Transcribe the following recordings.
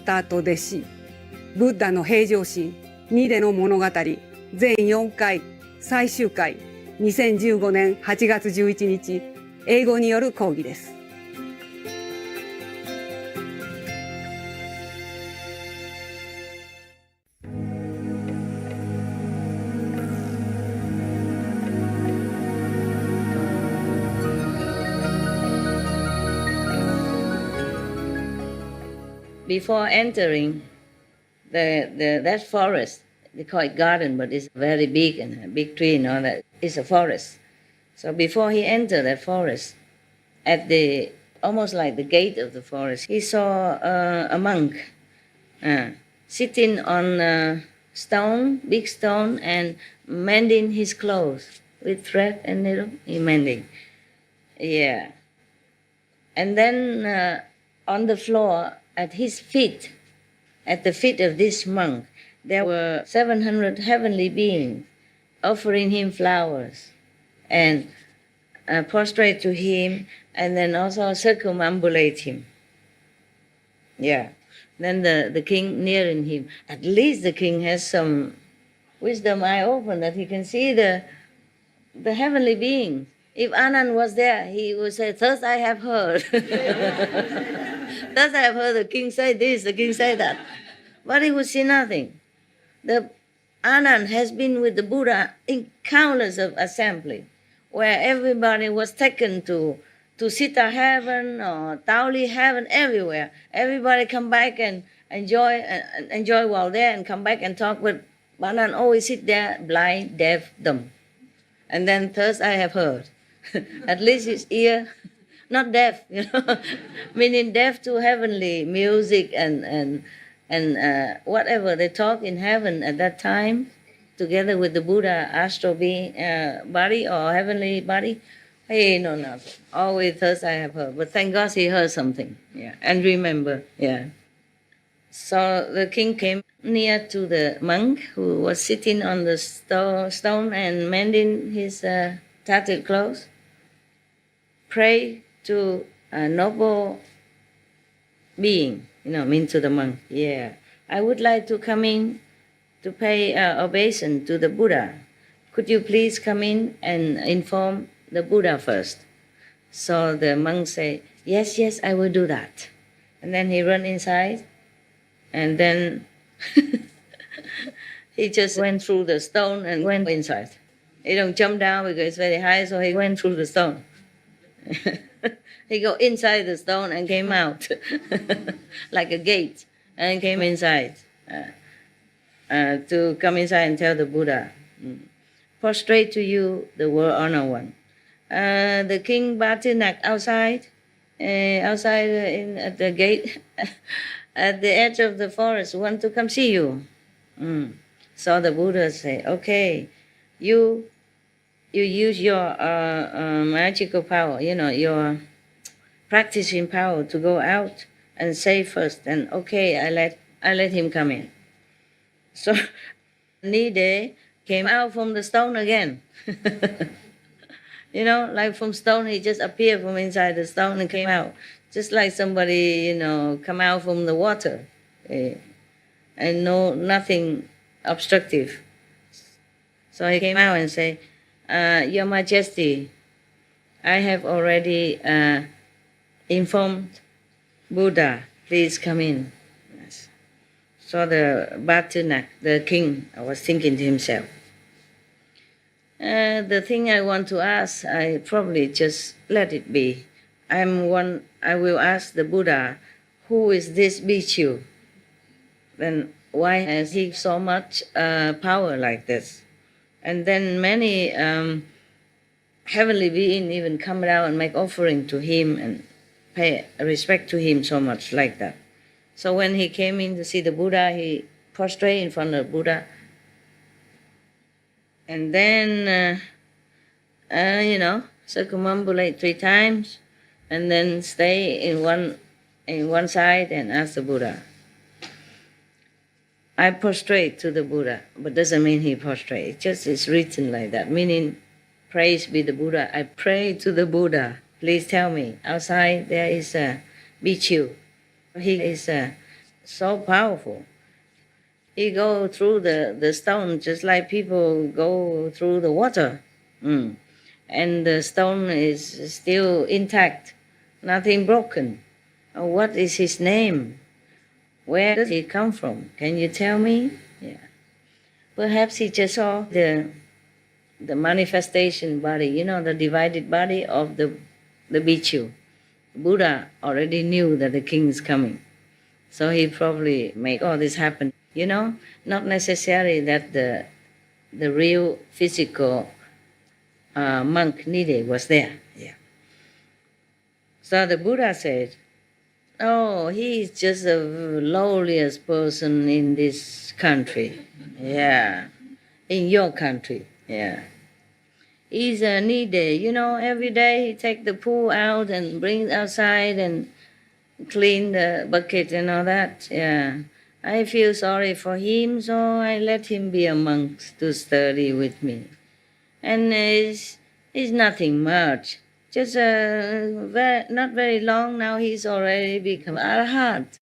ターと弟子、ブッダの平常心、2での物語、全4回、最終回、2015年8月11日、英語による講義です。Before entering that forest, they call it garden, but it's very big and a big tree and all that. It's a forest. So before he entered that forest, at the almost like the gate of the forest, he saw a monk sitting on a stone, big stone, and mending his clothes with thread and needle. He mending, yeah. And then on the floor, at his feet, at the feet of this monk, there were 700 heavenly beings offering him flowers and prostrate to him, and then also circumambulate him. Yeah. Then the king nearing him. At least the king has some wisdom eye open that he can see the heavenly beings. If Anand was there, he would say, "Thus I have heard." Thus I have heard the king say this, the king say that. But he would see nothing. The Anand has been with the Buddha in countless of assembly, where everybody was taken to Sita heaven or Taoli heaven, everywhere. Everybody come back and enjoy while there and come back and talk, but Anand always sit there blind, deaf, dumb. And then thus I have heard. At least his ear, not deaf, meaning deaf to heavenly music and whatever they talk in heaven at that time, together with the Buddha, astral being, body or heavenly body. He know nothing. Always thus I have heard. But thank God he heard something, yeah, and remember, yeah. So the king came near to the monk who was sitting on the stone and mending his tattered clothes. Pray to a noble being, mean to the monk. Yeah, I would like to come in to pay obeisance to the Buddha. Could you please come in and inform the Buddha first? So the monk say, yes, I will do that. And then he run inside, and then he just went through the stone and went inside. He don't jump down because it's very high, so he went through the stone. He go inside the stone and came out like a gate, and came inside to come inside and tell the Buddha, prostrate to you, the world honor one. The king Batinak outside at the gate, at the edge of the forest, want to come see you. So the Buddha say, okay, you use your magical power, your practicing power to go out and say first, and okay, I let him come in. So Nide came out from the stone again. Like from stone, he just appeared from inside the stone and came out, just like somebody, come out from the water, and nothing obstructive. So he came out and say, Your Majesty, I have already informed Buddha, please come in. Yes. So the Bhatunak, the king, was thinking to himself, the thing I want to ask, I probably just let it be. I will ask the Buddha, who is this bhikkhu? Then why has he so much power like this? And then many heavenly beings even come down and make offering to him and pay respect to him so much like that. So when he came in to see the Buddha, he prostrated in front of the Buddha. And then, circumambulate 3 times, and then stay in one side and ask the Buddha. I prostrate to the Buddha, but doesn't mean he prostrate. It just is written like that, meaning, praise be the Buddha. I pray to the Buddha. Please tell me, outside there is a bhikkhu. He is so powerful. He go through the stone just like people go through the water. And the stone is still intact, nothing broken. What is his name? Where does he come from? Can you tell me? Yeah. Perhaps he just saw the manifestation body, the divided body of the bhikkhu. Buddha already knew that the king is coming. So he probably made all this happen. Not necessarily that the real physical monk needed was there. Yeah. So the Buddha said, oh, he is just the lowliest person in this country. Yeah. In your country. Yeah. He's needed. Every day he take the pool out and bring it outside and clean the bucket and all that. Yeah. I feel sorry for him, so I let him be a monk to study with me. And it's nothing much. Just not very long now, he's already become arhat.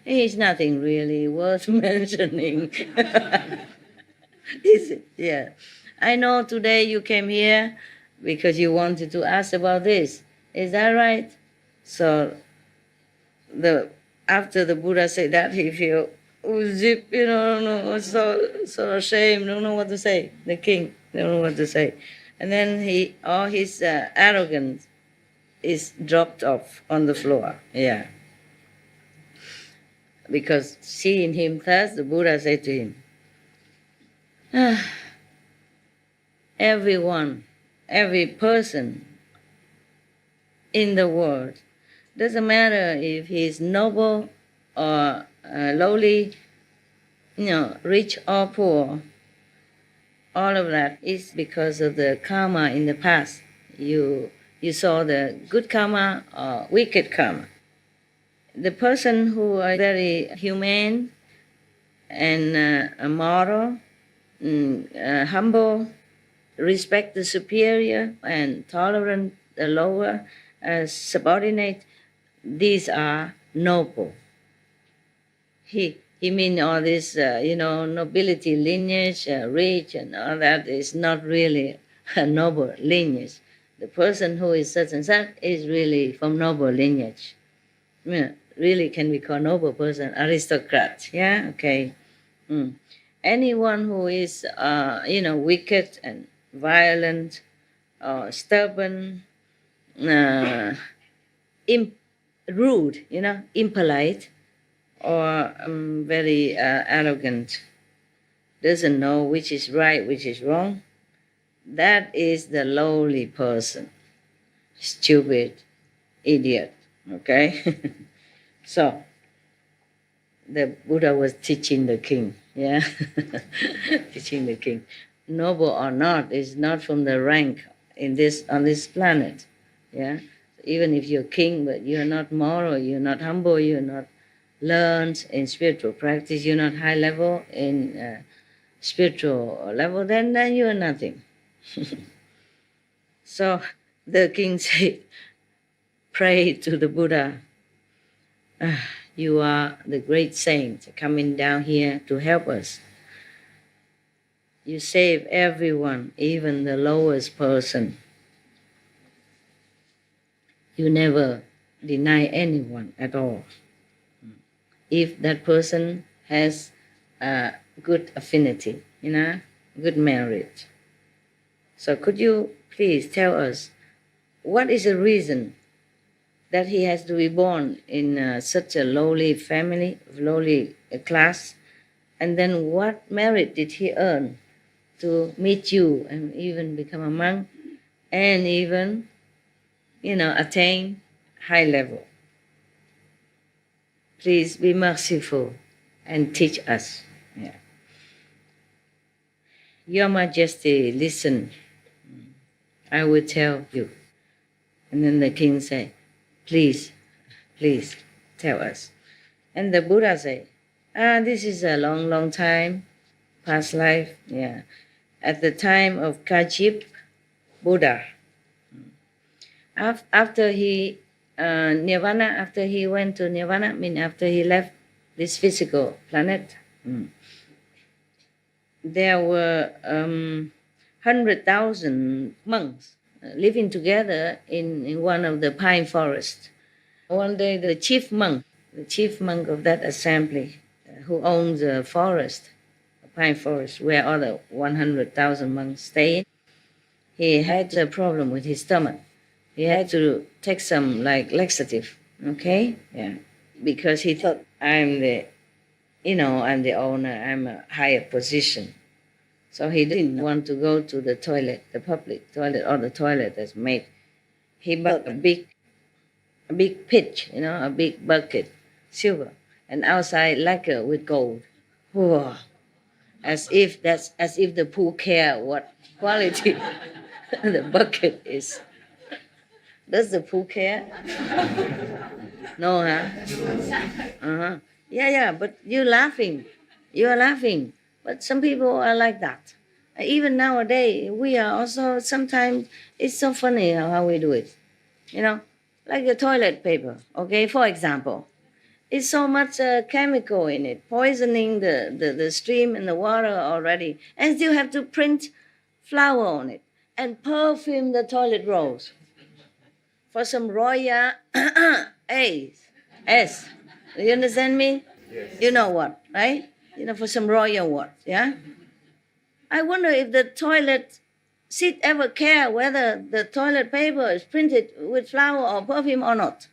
He's nothing really worth mentioning. Yeah. I know today you came here because you wanted to ask about this. Is that right? So after the Buddha said that, he feel zip, so ashamed, don't know what to say. The king don't know what to say. And then all his arrogance is dropped off on the floor. Yeah. Because seeing him thus, the Buddha said to him, everyone, every person in the world, doesn't matter if he's noble or lowly, rich or poor, all of that is because of the karma in the past. You saw the good karma or wicked karma. The person who are very humane and moral, humble, respect the superior and tolerant the lower, subordinate, these are noble. He mean all this, nobility lineage, rich and all that is not really a noble lineage. The person who is such and such is really from noble lineage. Really can be called noble person, aristocrat. Yeah, okay. Anyone who is, wicked and violent, stubborn, rude, impolite, or very arrogant, doesn't know which is right, which is wrong, that is the lowly person. Stupid, idiot, okay? So, the Buddha was teaching the king, yeah? Teaching the king. Noble or not is not from the rank on this planet, yeah? Even if you're king, but you're not moral, you're not humble, you're not learned in spiritual practice, you're not high level in spiritual level, then you're nothing. So the king said, pray to the Buddha. You are the great saint coming down here to help us. You save everyone, even the lowest person. You never deny anyone at all. If that person has a good affinity, good merit. So could you please tell us what is the reason that he has to be born in such a lowly family, lowly class, and then what merit did he earn to meet you and even become a monk and even, attain high level? Please be merciful and teach us. Yeah. Your Majesty, listen. I will tell you. And then the king said, please tell us. And the Buddha said, this is a long, long time, past life. Yeah. At the time of Kajip Buddha, after he nirvana, after he went to nirvana, after he left this physical planet. There were 100,000 monks living together in one of the pine forests. One day, the chief monk of that assembly, who owns a forest, a pine forest, where other 100,000 monks stay, he had a problem with his stomach. He had to take some laxative, okay? Yeah. Because he thought, I'm the owner, I'm a higher position. So he didn't want to go to the toilet, the public toilet, or the toilet that's made. He bought a big pitch, a big bucket, silver, and outside lacquer with gold. Whoa. As if the pool care what quality the bucket is. Does the pool care? No, huh? Uh-huh. Yeah, but you're laughing. You are laughing. But some people are like that. Even nowadays, we are also sometimes, it's so funny how we do it. Like the toilet paper, okay, for example. It's so much chemical in it, poisoning the stream and the water already. And still have to print flower on it and perfume the toilet rolls. For some royal S. Do you understand me? Yes. You know what, right? For some royal what, yeah? I wonder if the toilet seat ever care whether the toilet paper is printed with flower or perfume or not.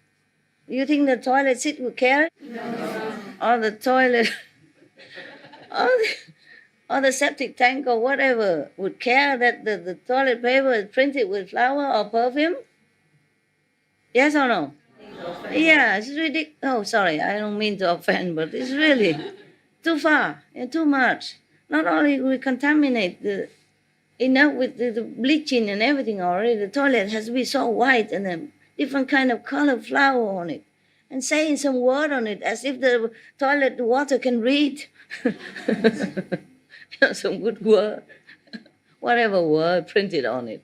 You think the toilet seat would care? No. Or the toilet, or the septic tank or whatever would care that the toilet paper is printed with flower or perfume? Yes or no? Yeah, it's ridiculous. Oh, sorry, I don't mean to offend, but it's really too far and too much. Not only we contaminate enough with the bleaching and everything already, the toilet has to be so white and a different kind of color flower on it, and saying some word on it as if the toilet water can read. Some good word, whatever word printed on it.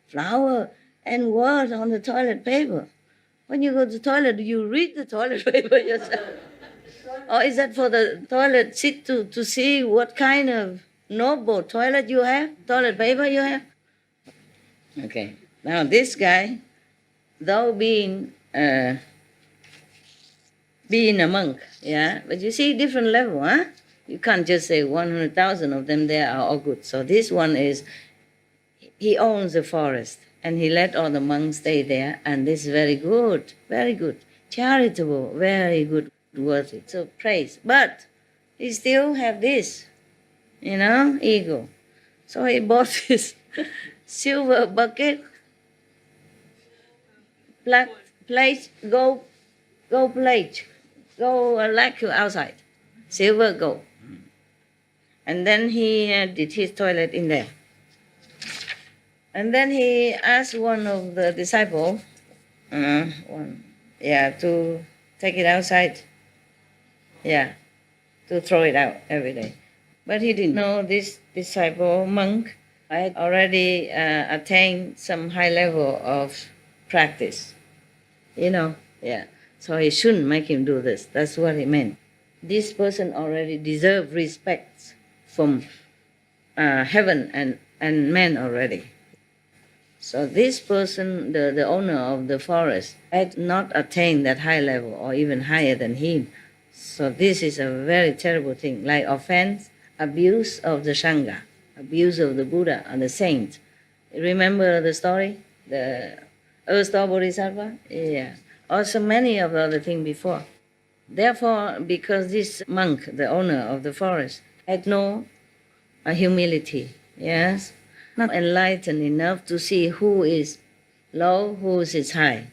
Flower and word on the toilet paper. When you go to the toilet, do you read the toilet paper yourself? Or is that for the toilet seat to see what kind of noble toilet paper you have? Okay. Now this guy, though being a monk, yeah, but you see different level, huh? You can't just say 100,000 of them there are all good. So this one he owns the forest, and he let all the monks stay there, and this is very good, charitable, very good, worthy. So praise. But he still have this, ego. So he bought this silver bucket, black plate, gold plate, gold lacquer outside, silver, gold. And then he did his toilet in there. And then he asked one of the disciples, to take it outside. Yeah, to throw it out every day. But he didn't know this disciple monk had already attained some high level of practice. Yeah. So he shouldn't make him do this. That's what he meant. This person already deserves respect from heaven and men already. So this person, the owner of the forest, had not attained that high level or even higher than him. So this is a very terrible thing, like offense, abuse of the Sangha, abuse of the Buddha and the saint. Remember the story? The Earth-star Bodhisattva? Yeah. Also many of the other things before. Therefore, because this monk, the owner of the forest, had no humility, yes, not enlightened enough to see who is low, who is high.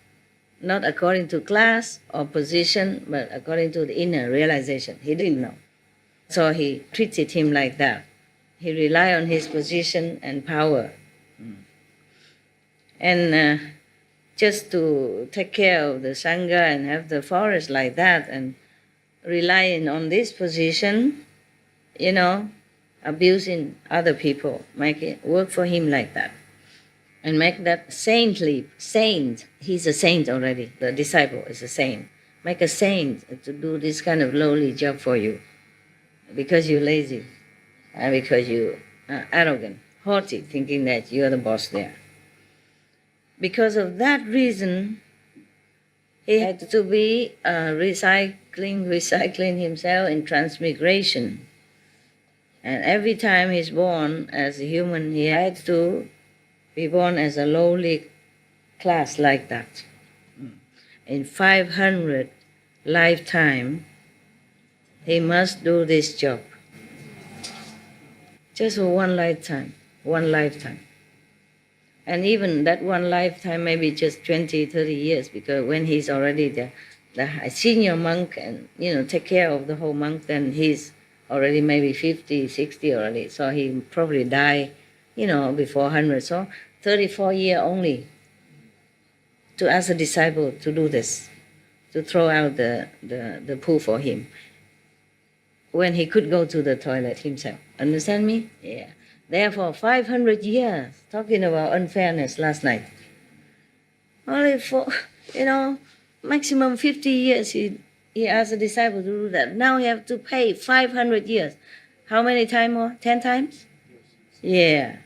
Not according to class or position, but according to the inner realization. He didn't know. So he treated him like that. He relied on his position and power. And just to take care of the Sangha and have the forest like that and relying on this position, abusing other people, make it work for him like that. And make that saint. He's a saint already. The disciple is a saint. make a saint to do this kind of lowly job for you because you're lazy and because you are arrogant, haughty, thinking that you're the boss there. Because of that reason, he had to be recycling himself in transmigration. And every time he's born as a human, he had to be born as a lowly class like that. In 500 lifetime, he must do this job. Just for one lifetime. And even that one lifetime, maybe just 20, 30 years, because when he's already the senior monk and, take care of the whole monk, then he's already maybe 50, 60 already. So he probably die, before 100. So 34 years only to ask a disciple to do this, to throw out the poo for him, when he could go to the toilet himself. Understand me? Yeah. Therefore, 500 years, talking about unfairness last night. Only for, maximum 50 years he asked a disciple to do that. Now he have to pay 500 years. How many times more? 10 times? Yeah.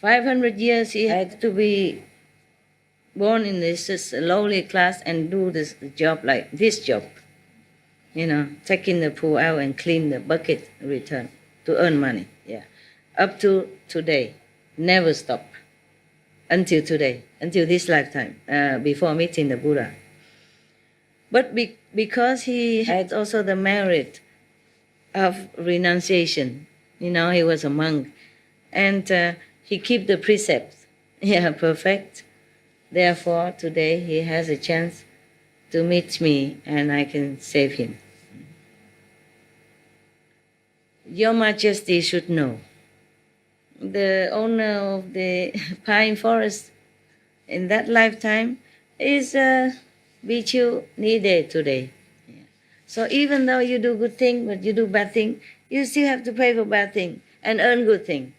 500 years he had to be born in this lowly class and do this job like this job. Taking the poo out and clean the bucket, return to earn money. Yeah. Up to today. Never stop. Until today. Until this lifetime. Before meeting the Buddha. But because he had also the merit of renunciation, he was a monk, and he kept the precepts, perfect. Therefore, today he has a chance to meet me, and I can save him. Your Majesty should know, the owner of the pine forest in that lifetime is Bichu Nide today. Yeah. So even though you do good thing, but you do bad thing, you still have to pay for bad thing and earn good thing.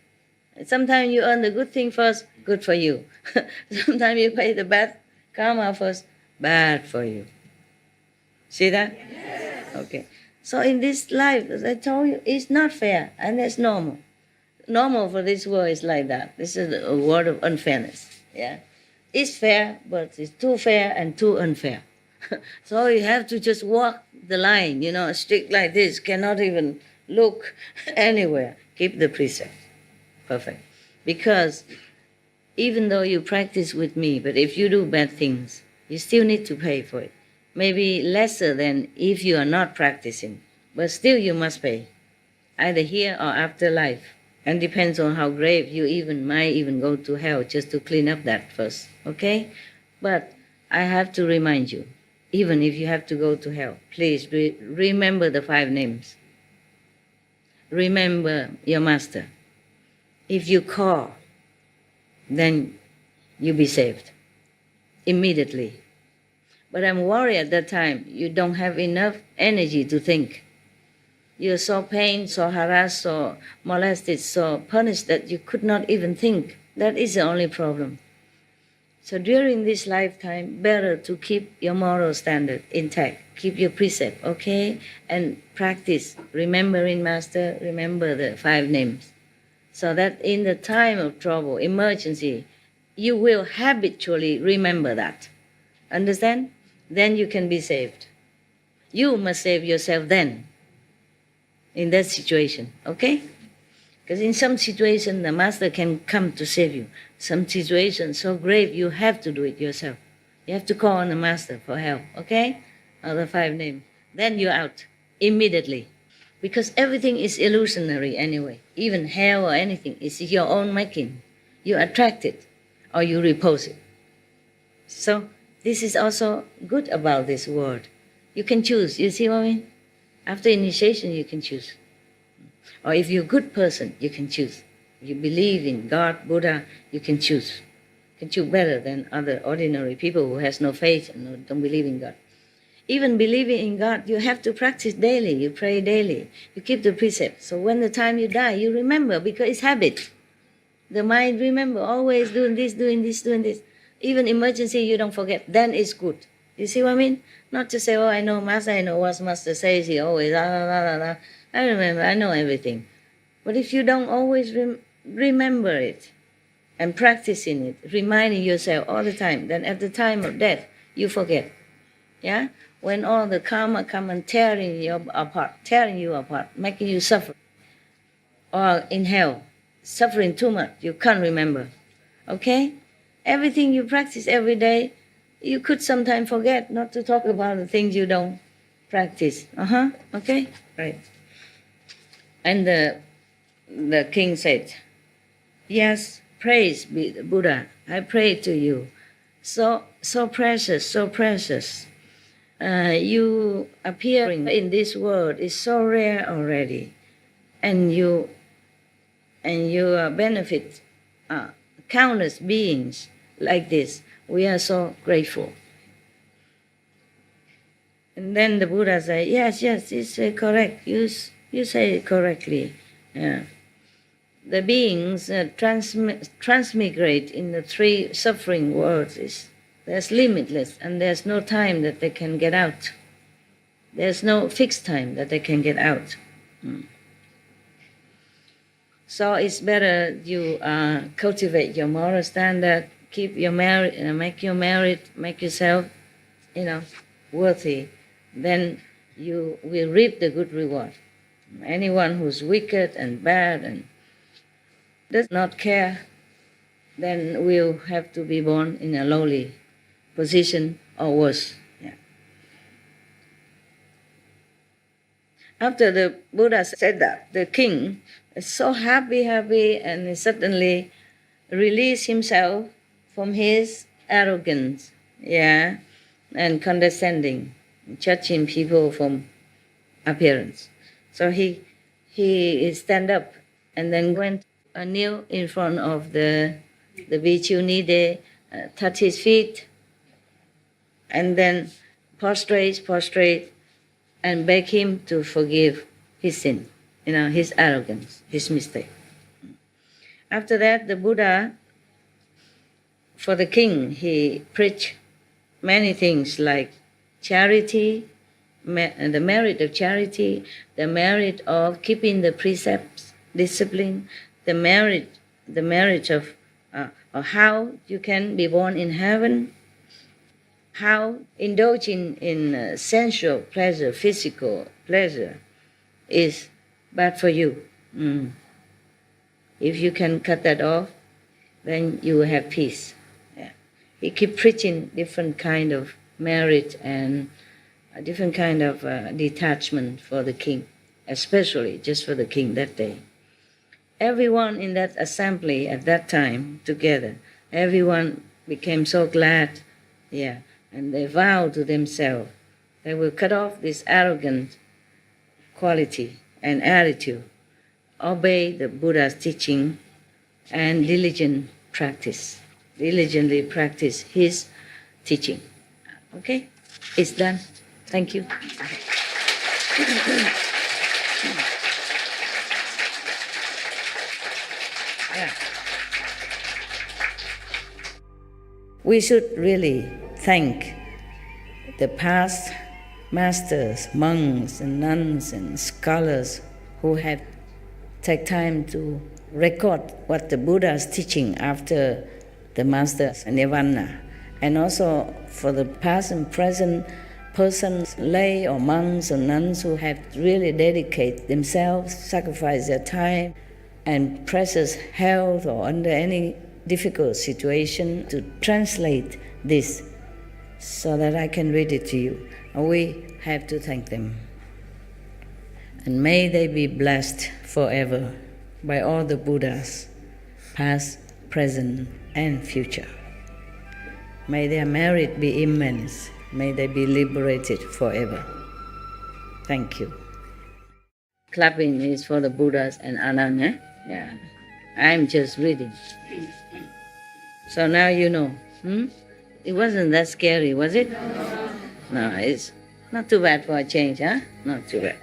Sometimes you earn the good thing first, good for you. Sometimes you pay the bad karma first, bad for you. See that? Yes. Okay. So in this life, as I told you, it's not fair, and it's normal. Normal for this world is like that. This is a world of unfairness. Yeah. It's fair, but it's too fair and too unfair. So you have to just walk the line, strict like this, cannot even look anywhere. Keep the precept. Perfect. Because even though you practice with me, but if you do bad things, you still need to pay for it. Maybe lesser than if you are not practicing, but still you must pay, either here or after life. And depends on how grave you might even go to hell just to clean up that first, okay? But I have to remind you, even if you have to go to hell, please remember the 5 names. Remember your master. If you call, then you'll be saved immediately. But I'm worried at that time, you don't have enough energy to think. You're so pained, so harassed, so molested, so punished that you could not even think. That is the only problem. So during this lifetime, better to keep your moral standard intact. Keep your precept, okay? And practice remembering Master, remember the 5 names. So that in the time of trouble, emergency, you will habitually remember that. Understand? Then you can be saved. You must save yourself then, in that situation, okay? Because in some situation, the Master can come to save you. Some situation so grave, you have to do it yourself. You have to call on the Master for help, okay? Or the 5 names. Then you're out, immediately. Because everything is illusionary anyway. Even hell or anything is your own making. You attract it, or you repose it. So, this is also good about this world. You can choose, you see what I mean? After initiation, you can choose. Or if you're a good person, you can choose. If you believe in God, Buddha, you can choose. You can choose better than other ordinary people who has no faith and don't believe in God. Even believing in God, you have to practice daily. You pray daily. You keep the precepts. So when the time you die, you remember because it's habit. The mind remember always doing this, doing this, doing this. Even emergency, you don't forget. Then it's good. You see what I mean? Not to say, oh, I know Master, I know what Master says, he always, la, la, la, la, la. I remember, I know everything. But if you don't always remember it and practicing it, reminding yourself all the time, then at the time of death, you forget. Yeah? When all the karma come and tearing you apart, making you suffer. Or in hell, suffering too much, you can't remember. Okay? Everything you practice every day, you could sometimes forget, not to talk about the things you don't practice. Okay? Right. And the king said, yes, praise be the Buddha. I pray to you. So precious, so precious. You appearing in this world is so rare already. And you benefit countless beings like this. We are so grateful. And then the Buddha said, yes, it's correct. You say it correctly. Yeah. The beings transmigrate in the three suffering worlds. There's limitless, and there's no time that they can get out. There's no fixed time that they can get out. So it's better you cultivate your moral standard, keep your merit, make your merit, make yourself, worthy. Then you will reap the good reward. Anyone who's wicked and bad and does not care, then will have to be born in a lowly position or worse. Yeah. After the Buddha said that, the king is so happy, and he suddenly released himself from his arrogance, and condescending, judging people from appearance. So he stand up and then went kneel in front of the Bhikkhu Nide, touch his feet, and then prostrate, and beg him to forgive his sin, his arrogance, his mistake. After that, the Buddha, for the king, he preached many things like charity, the merit of charity, the merit of keeping the precepts, discipline, the merit of how you can be born in heaven, how indulging in sensual pleasure, physical pleasure, is bad for you. If you can cut that off, then you will have peace. Yeah. He keep preaching different kind of merit and a different kind of detachment for the king, especially just for the king that day. Everyone in that assembly at that time together, everyone became so glad, and they vowed to themselves they will cut off this arrogant quality and attitude, obey the Buddha's teaching, and diligently practice his teaching. Okay? It's done. Thank you. We should really thank the past masters, monks and nuns and scholars who have taken time to record what the Buddha is teaching after the master's nirvana, and also for the past and present persons, lay or monks or nuns who have really dedicated themselves, sacrificed their time and precious health or under any difficult situation to translate this so that I can read it to you. We have to thank them. And may they be blessed forever by all the Buddhas, past, present, and future. May their merit be immense. May they be liberated forever. Thank you. Clapping is for the Buddhas and Anand, eh? Yeah. I'm just reading. So now you know. It wasn't that scary, was it? No, it's not too bad for a change, huh? Not too bad.